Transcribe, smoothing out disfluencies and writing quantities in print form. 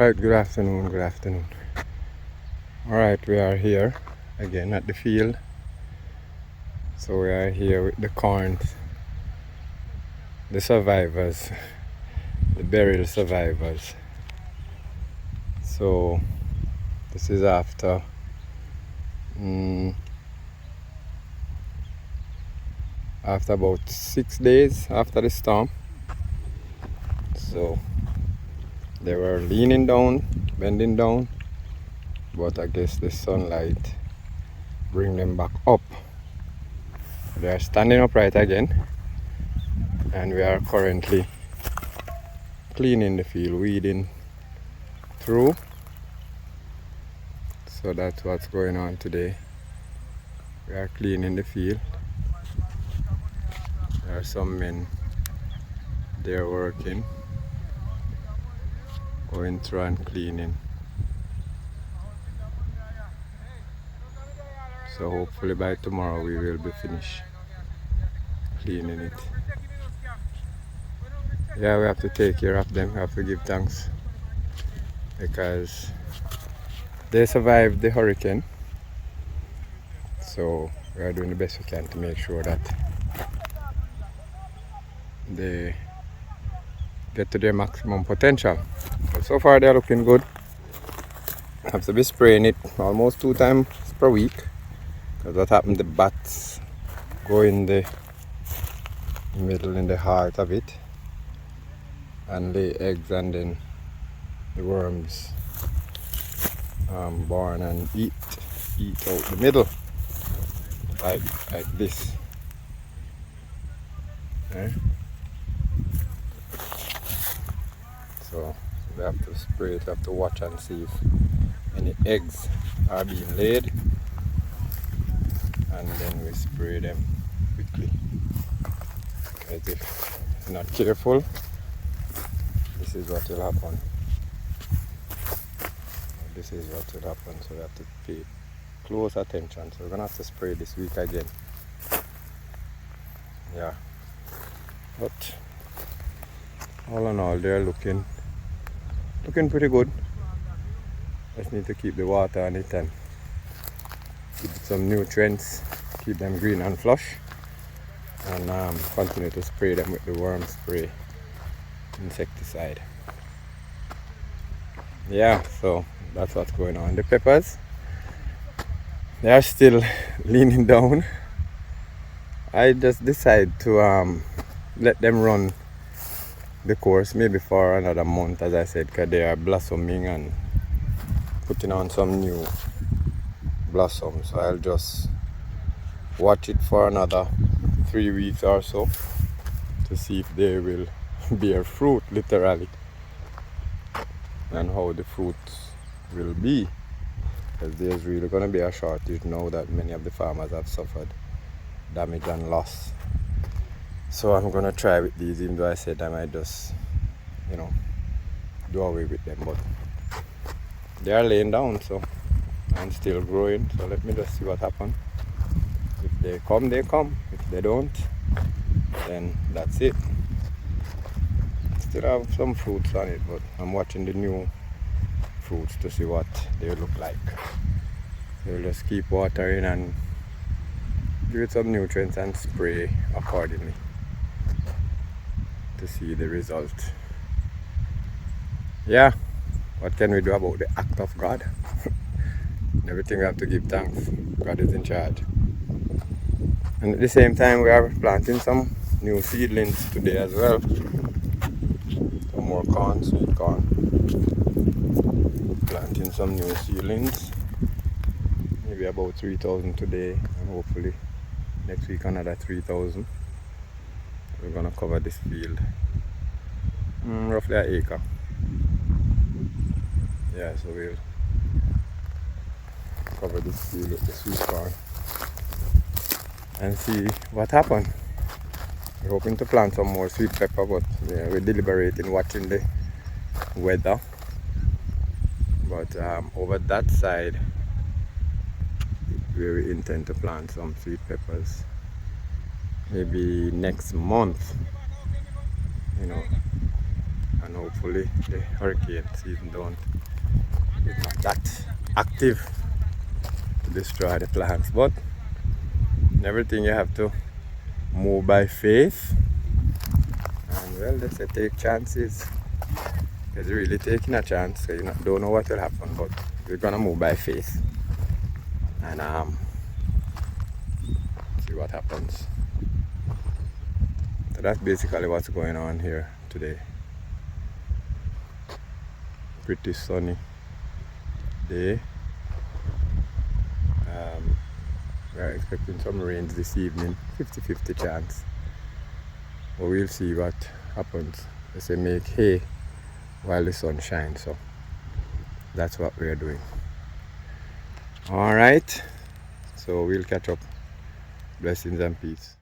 Alright, good afternoon, good afternoon. Alright, we are here again at the field. So we are here with the corn, the survivors, the Beryl survivors. So this is after about 6 days after the storm. So they were leaning down, bending down, but I guess the sunlight bring them back up. They are standing upright again, and we are currently cleaning the field, weeding through. So that's what's going on today. We are cleaning the field. There are some men there working, going through and cleaning. So hopefully by tomorrow we will be finished cleaning it. Yeah, we have to take care of them. We have to give thanks because they survived the hurricane. So we are doing the best we can to make sure that they get to their maximum potential. But so far they're looking good. I have to be spraying it almost 2 times per week, because what happened, the bats go in the middle, in the heart of it, and lay eggs, and then the worms born and eat out the middle, like this. Okay? So we have to spray it, we have to watch and see if any eggs are being laid, and then we spray them quickly. Because if you're not careful, this is what will happen. This is what will happen, so we have to pay close attention. So we're gonna have to spray this week again. Yeah, but all in all, they're looking pretty good. Just need to keep the water on it and give it some nutrients, keep them green and flush, and continue to spray them with the worm spray insecticide. Yeah, so that's what's going on. The peppers, they are still leaning down. I just decided to let them run the course maybe for another month, as I said, because they are blossoming and putting on some new blossoms. So I'll just watch it for another 3 weeks or so to see if they will bear fruit, literally, and how the fruits will be, because there's really going to be a shortage now that many of the farmers have suffered damage and loss. So I'm going to try with these, even though I said I might just, do away with them, but they are laying down, so, and still growing. So let me just see what happens. If they come, they come. If they don't, then that's it. Still have some fruits on it, but I'm watching the new fruits to see what they look like. We'll just keep watering and give it some nutrients and spray accordingly to see the result. Yeah, what can we do about the act of God? Everything we have to give thanks. God is in charge. And at the same time, we are planting some new seedlings today as well. Some more corn, sweet corn. Planting some new seedlings. Maybe about 3,000 today, and hopefully next week another 3,000. We're gonna cover this field, roughly an acre. Yeah, so we'll cover this field with the sweet corn and see what happens. We're hoping to plant some more sweet pepper, but yeah, we're deliberating, watching the weather. But over that side, where we intend to plant some sweet peppers, maybe next month, and hopefully the hurricane season is not that active to destroy the plants. But in everything you have to move by faith, and well, they say take chances. Because you're really taking a chance, so you don't know what will happen, but we're gonna move by faith and see what happens. So that's basically what's going on here today. Pretty sunny day. We're expecting some rains this evening, 50-50 chance. But we'll see what happens. They say make hay while the sun shines, so that's what we're doing. All right, so we'll catch up. Blessings and peace.